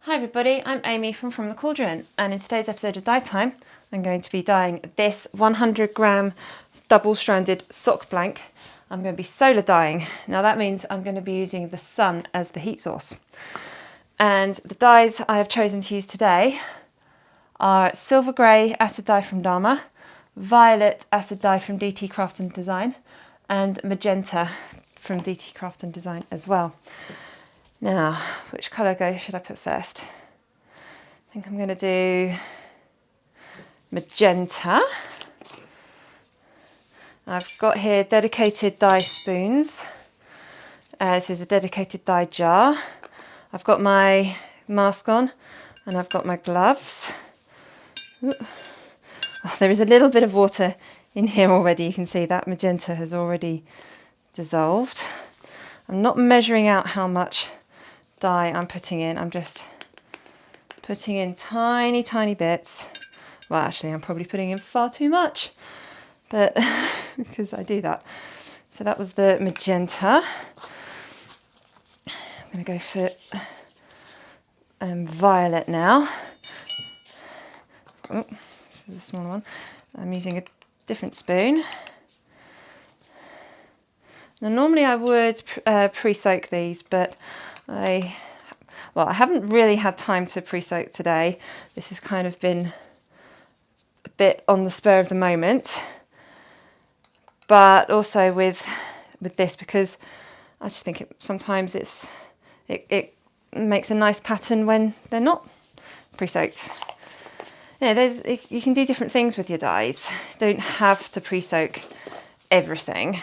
Hi everybody, I'm Amy from the Cauldron, and in today's episode of Dye Time I'm going to be dyeing this 100-gram double-stranded sock blank. I'm going to be solar dyeing. Now that means I'm going to be using the sun as the heat source. And the dyes I have chosen to use today are silver grey acid dye from Dharma, violet acid dye from DT Craft and Design, and magenta from DT Craft and Design as well. Now, which colour should I put first? I think I'm going to do magenta. I've got here dedicated dye spoons. This is a dedicated dye jar. I've got my mask on and I've got my gloves. Oh, there is a little bit of water in here already. You can see that magenta has already dissolved. I'm not measuring out how much dye I'm putting in. I'm just putting in tiny bits. Well, actually I'm probably putting in far too much, but because I do that. So that was the magenta. I'm going to go for violet now. Oh, this is a small one. I'm using a different spoon. Now normally I would pre-soak these, but I haven't really had time to pre-soak today. This has kind of been a bit on the spur of the moment, but also with this, because I just think sometimes it makes a nice pattern when they're not pre-soaked. You know, you can do different things with your dyes. You don't have to pre-soak everything.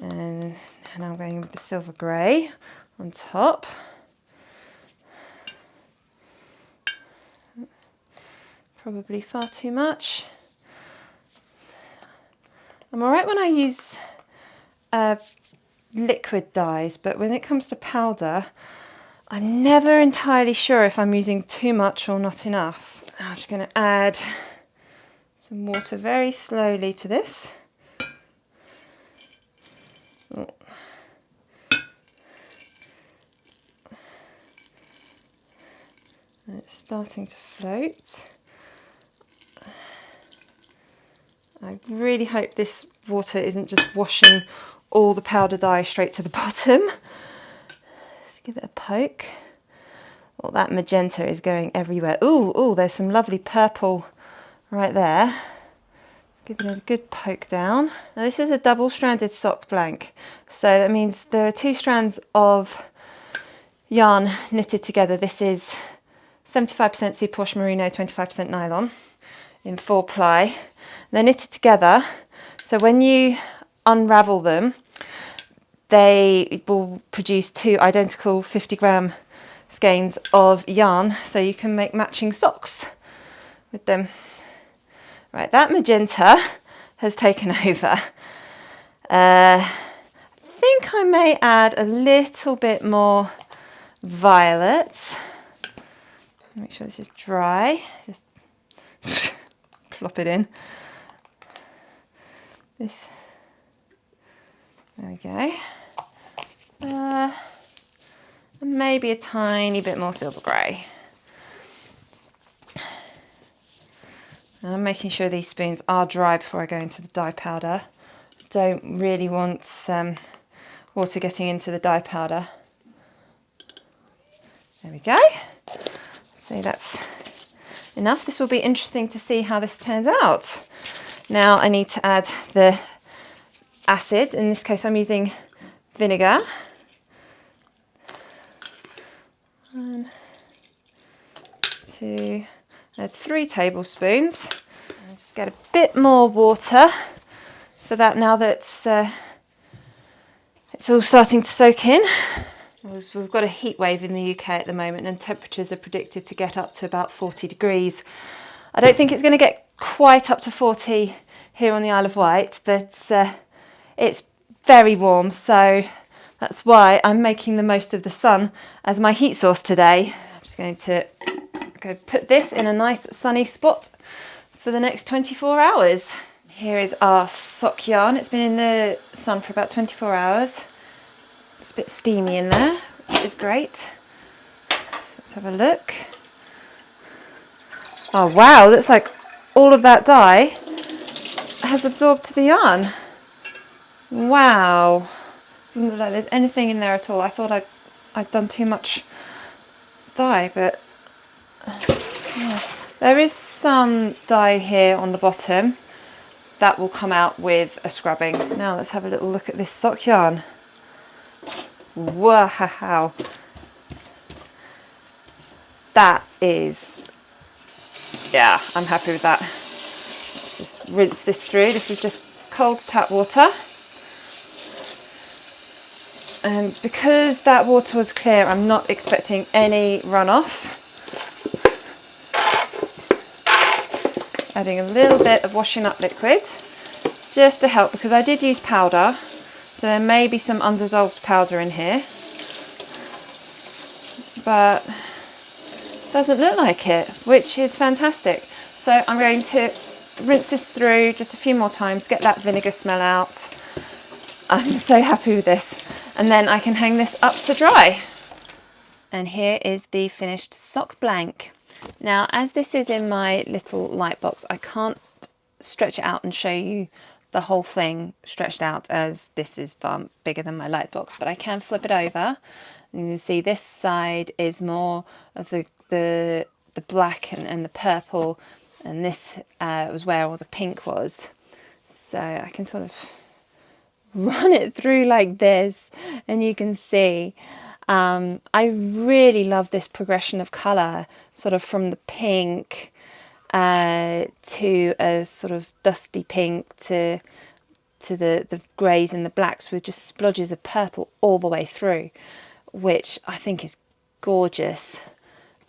And now I'm going with the silver grey on top. Probably far too much. I'm alright when I use liquid dyes, but when it comes to powder, I'm never entirely sure if I'm using too much or not enough. I'm just going to add some water very slowly to this. Oh. And it's starting to float. I really hope this water isn't just washing all the powder dye straight to the bottom. Let's give it a poke. Well, that magenta is going everywhere. Ooh, there's some lovely purple right there. Give it a good poke down. Now this is a double-stranded sock blank, so that means there are two strands of yarn knitted together. This is 75% superwash merino, 25% nylon in 4-ply. They're knitted together, so when you unravel them, they will produce two identical 50-gram skeins of yarn, so you can make matching socks with them. Right, that magenta has taken over. I think I may add a little bit more violet. Make sure this is dry. Just plop it in. There we go. And maybe a tiny bit more silver grey. I'm making sure these spoons are dry before I go into the dye powder. Don't really want water getting into the dye powder. There we go. So that's enough. This will be interesting to see how this turns out. Now I need to add the acid. In this case I'm using vinegar. 1, 2, add 3 tablespoons. I'll just get a bit more water for that now that it's all starting to soak in. We've got a heat wave in the UK at the moment, and temperatures are predicted to get up to about 40 degrees. I don't think it's going to get quite up to 40 here on the Isle of Wight, but it's very warm, so that's why I'm making the most of the sun as my heat source today. I'm just going to go put this in a nice sunny spot for the next 24 hours. Here is our sock yarn. It's been in the sun for about 24 hours. It's a bit steamy in there, is great. Let's have a look. Oh wow, looks like all of that dye has absorbed to the yarn. Wow. Doesn't look like there's anything in there at all. I thought I'd done too much dye, but yeah. There is some dye here on the bottom that will come out with a scrubbing. Now let's have a little look at this sock yarn. Wow. That is, yeah, I'm happy with that. Let's just rinse this through. This is just cold tap water. And because that water was clear, I'm not expecting any runoff. Adding a little bit of washing up liquid just to help, because I did use powder, so there may be some undissolved powder in here, but it doesn't look like it, which is fantastic. So I'm going to rinse this through just a few more times, get that vinegar smell out. I'm so happy with this. And then I can hang this up to dry. And here is the finished sock blank. Now, as this is in my little light box, I can't stretch it out and show you the whole thing stretched out, as this is far bigger than my light box, but I can flip it over. And you can see this side is more of the black and the purple, and this was where all the pink was. So I can sort of run it through like this, and you can see I really love this progression of colour, sort of from the pink to a sort of dusty pink to the greys and the blacks, with just splodges of purple all the way through, which I think is gorgeous.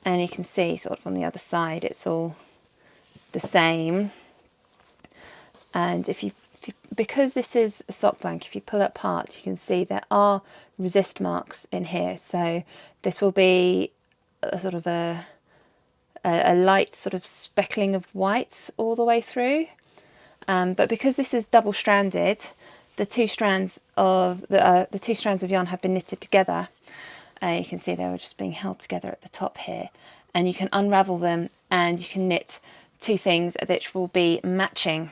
And you can see sort of on the other side it's all the same. And because this is a sock blank, if you pull it apart, you can see there are resist marks in here. So this will be a sort of a light sort of speckling of white all the way through. But because this is double-stranded, the two strands of yarn have been knitted together. You can see they were just being held together at the top here, and you can unravel them and you can knit two things which will be matching.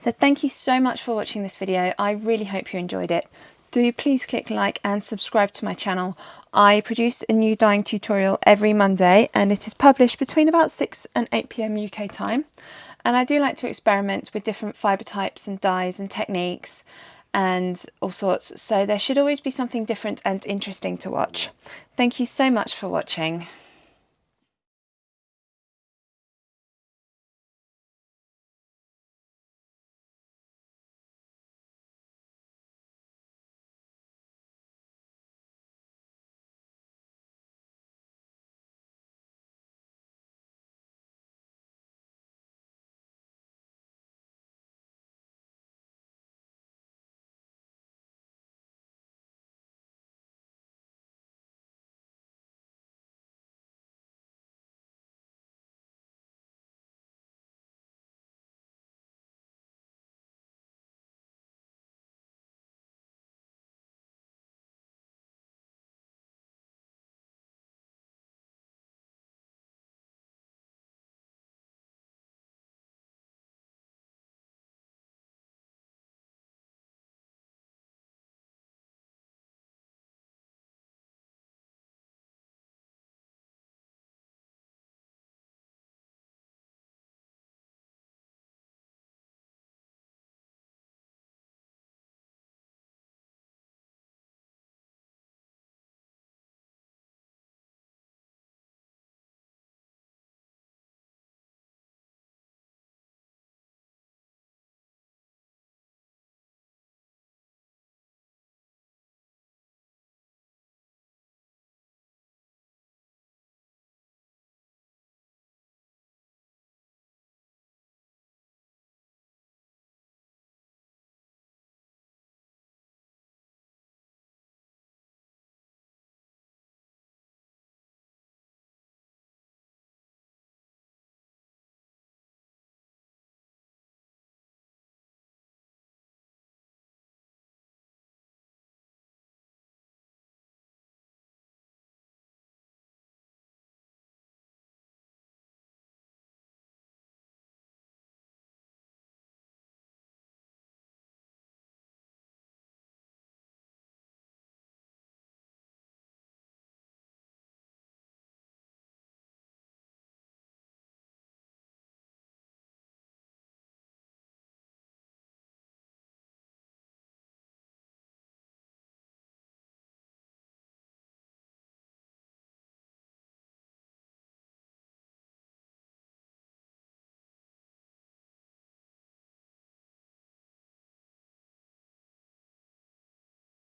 So thank you so much for watching this video. I really hope you enjoyed it. Do please click like and subscribe to my channel. I produce a new dyeing tutorial every Monday, and it is published between about 6 and 8 PM UK time. And I do like to experiment with different fibre types and dyes and techniques and all sorts. So there should always be something different and interesting to watch. Thank you so much for watching.